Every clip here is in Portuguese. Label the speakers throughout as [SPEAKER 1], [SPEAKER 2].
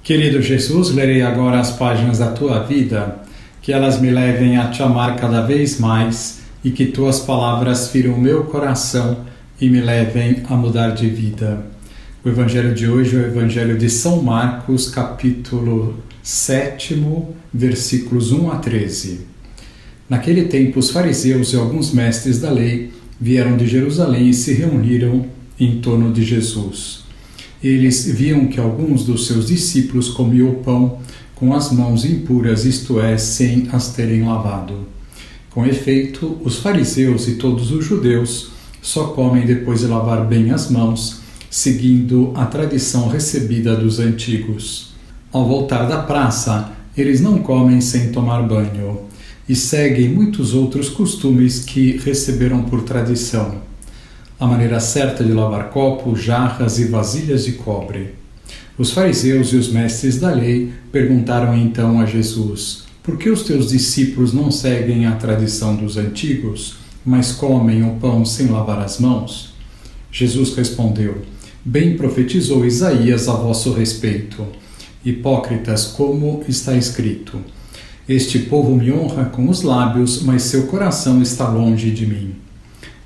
[SPEAKER 1] Querido Jesus, lerei agora as páginas da Tua vida, que elas me levem a Te amar cada vez mais e que Tuas palavras firam o meu coração e me levem a mudar de vida. O Evangelho de hoje é o Evangelho de São Marcos, capítulo 7, versículos 1 a 13. Naquele tempo, os fariseus e alguns mestres da lei vieram de Jerusalém e se reuniram em torno de Jesus. Eles viam que alguns dos seus discípulos comiam o pão com as mãos impuras, isto é, sem as terem lavado. Com efeito, os fariseus e todos os judeus só comem depois de lavar bem as mãos, seguindo a tradição recebida dos antigos. Ao voltar da praça, eles não comem sem tomar banho e seguem muitos outros costumes que receberam por tradição. A maneira certa de lavar copos, jarras e vasilhas de cobre. Os fariseus e os mestres da lei perguntaram então a Jesus: por que os teus discípulos não seguem a tradição dos antigos, mas comem o pão sem lavar as mãos? Jesus respondeu: bem profetizou Isaías a vosso respeito. Hipócritas, como está escrito: este povo me honra com os lábios, mas seu coração está longe de mim.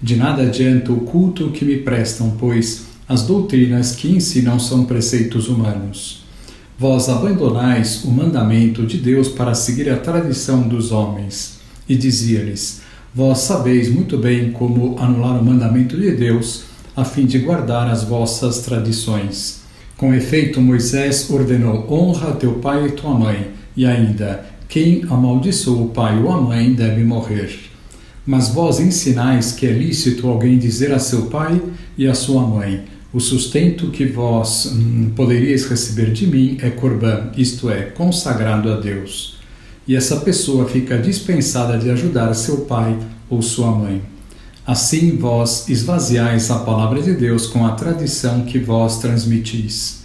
[SPEAKER 1] De nada adianta o culto que me prestam, pois as doutrinas que ensinam são preceitos humanos. Vós abandonais o mandamento de Deus para seguir a tradição dos homens. E dizia-lhes: vós sabeis muito bem como anular o mandamento de Deus, a fim de guardar as vossas tradições. Com efeito, Moisés ordenou: honra teu pai e tua mãe, e ainda: quem amaldiçoa o pai ou a mãe deve morrer. Mas vós ensinais que é lícito alguém dizer a seu pai e a sua mãe: o sustento que vós poderíeis receber de mim é corbã, isto é, consagrado a Deus. E essa pessoa fica dispensada de ajudar seu pai ou sua mãe. Assim vós esvaziais a palavra de Deus com a tradição que vós transmitis.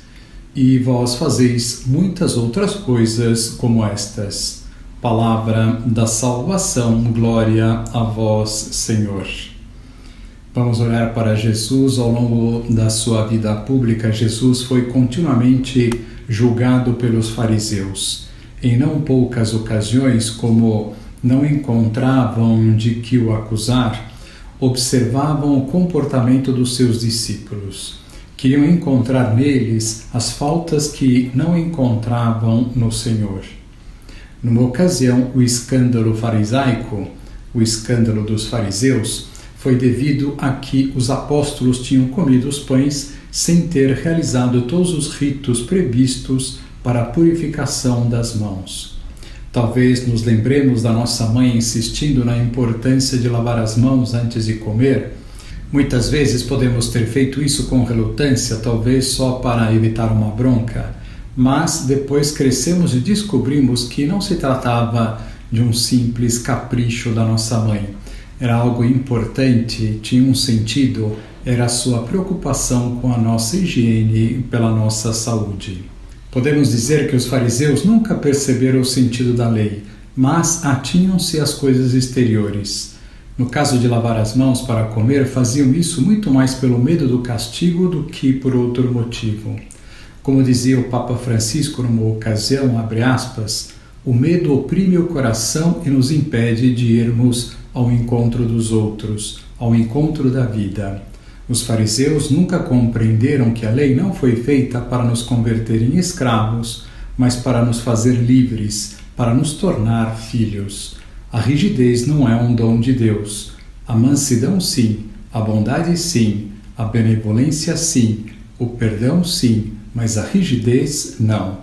[SPEAKER 1] E vós fazeis muitas outras coisas como estas. Palavra da salvação, glória a vós, Senhor. Vamos olhar para Jesus. Ao longo da sua vida pública, Jesus foi continuamente julgado pelos fariseus. Em não poucas ocasiões, como não encontravam de que o acusar, observavam o comportamento dos seus discípulos. Queriam encontrar neles as faltas que não encontravam no Senhor. Numa ocasião, o escândalo farisaico, o escândalo dos fariseus, foi devido a que os apóstolos tinham comido os pães sem ter realizado todos os ritos previstos para a purificação das mãos. Talvez nos lembremos da nossa mãe insistindo na importância de lavar as mãos antes de comer. Muitas vezes podemos ter feito isso com relutância, talvez só para evitar uma bronca. Mas depois crescemos e descobrimos que não se tratava de um simples capricho da nossa mãe. Era algo importante, tinha um sentido, era a sua preocupação com a nossa higiene e pela nossa saúde. Podemos dizer que os fariseus nunca perceberam o sentido da lei, mas atinham-se às coisas exteriores. No caso de lavar as mãos para comer, faziam isso muito mais pelo medo do castigo do que por outro motivo. Como dizia o Papa Francisco numa ocasião, abre aspas, o medo oprime o coração e nos impede de irmos ao encontro dos outros, ao encontro da vida. Os fariseus nunca compreenderam que a lei não foi feita para nos converter em escravos, mas para nos fazer livres, para nos tornar filhos. A rigidez não é um dom de Deus. A mansidão sim, a bondade sim, a benevolência sim, o perdão sim, mas a rigidez não.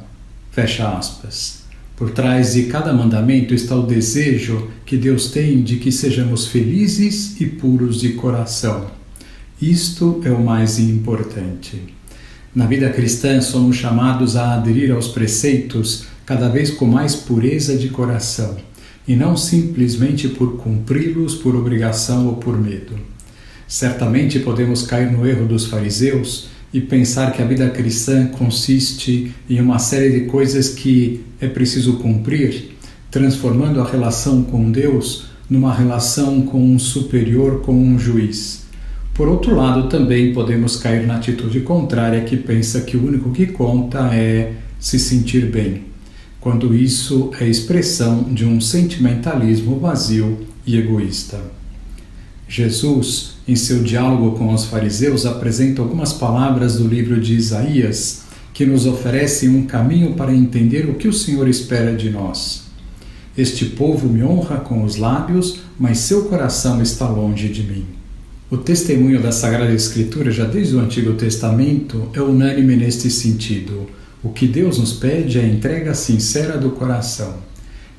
[SPEAKER 1] Fecha aspas. Por trás de cada mandamento está o desejo que Deus tem de que sejamos felizes e puros de coração. Isto é o mais importante. Na vida cristã somos chamados a aderir aos preceitos cada vez com mais pureza de coração, e não simplesmente por cumpri-los por obrigação ou por medo. Certamente podemos cair no erro dos fariseus e pensar que a vida cristã consiste em uma série de coisas que é preciso cumprir, transformando a relação com Deus numa relação com um superior, com um juiz. Por outro lado, também podemos cair na atitude contrária, que pensa que o único que conta é se sentir bem, quando isso é expressão de um sentimentalismo vazio e egoísta. Jesus, em seu diálogo com os fariseus, apresenta algumas palavras do livro de Isaías que nos oferecem um caminho para entender o que o Senhor espera de nós. Este povo me honra com os lábios, mas seu coração está longe de mim. O testemunho da Sagrada Escritura, já desde o Antigo Testamento, é unânime neste sentido. O que Deus nos pede é a entrega sincera do coração.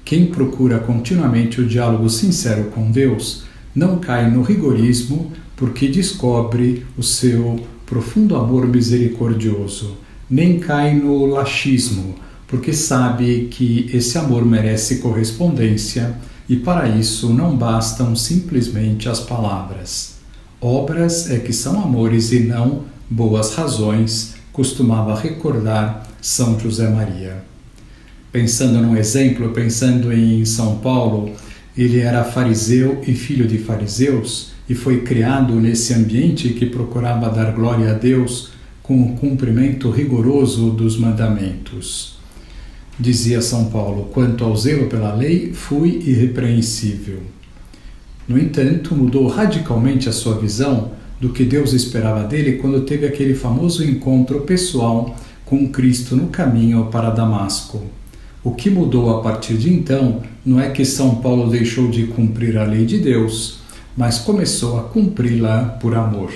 [SPEAKER 1] Quem procura continuamente o diálogo sincero com Deus não cai no rigorismo, porque descobre o seu profundo amor misericordioso, nem cai no laxismo, porque sabe que esse amor merece correspondência e para isso não bastam simplesmente as palavras. Obras é que são amores e não boas razões, costumava recordar São José Maria. Pensando num exemplo, pensando em São Paulo, ele era fariseu e filho de fariseus e foi criado nesse ambiente que procurava dar glória a Deus com o cumprimento rigoroso dos mandamentos. Dizia São Paulo: quanto ao zelo pela lei, fui irrepreensível. No entanto, mudou radicalmente a sua visão do que Deus esperava dele quando teve aquele famoso encontro pessoal com Cristo no caminho para Damasco. O que mudou a partir de então não é que São Paulo deixou de cumprir a lei de Deus, mas começou a cumpri-la por amor.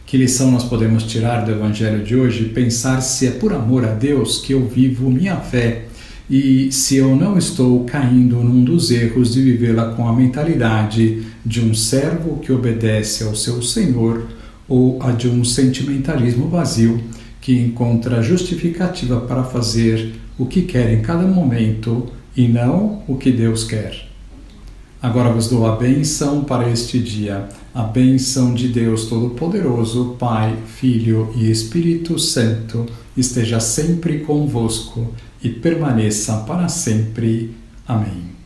[SPEAKER 1] Que lição nós podemos tirar do Evangelho de hoje? Pensar se é por amor a Deus que eu vivo minha fé e se eu não estou caindo num dos erros de vivê-la com a mentalidade de um servo que obedece ao seu Senhor ou a de um sentimentalismo vazio que encontra justificativa para fazer o que quer em cada momento e não o que Deus quer. Agora vos dou a bênção para este dia, a bênção de Deus Todo-Poderoso, Pai, Filho e Espírito Santo, esteja sempre convosco e permaneça para sempre. Amém.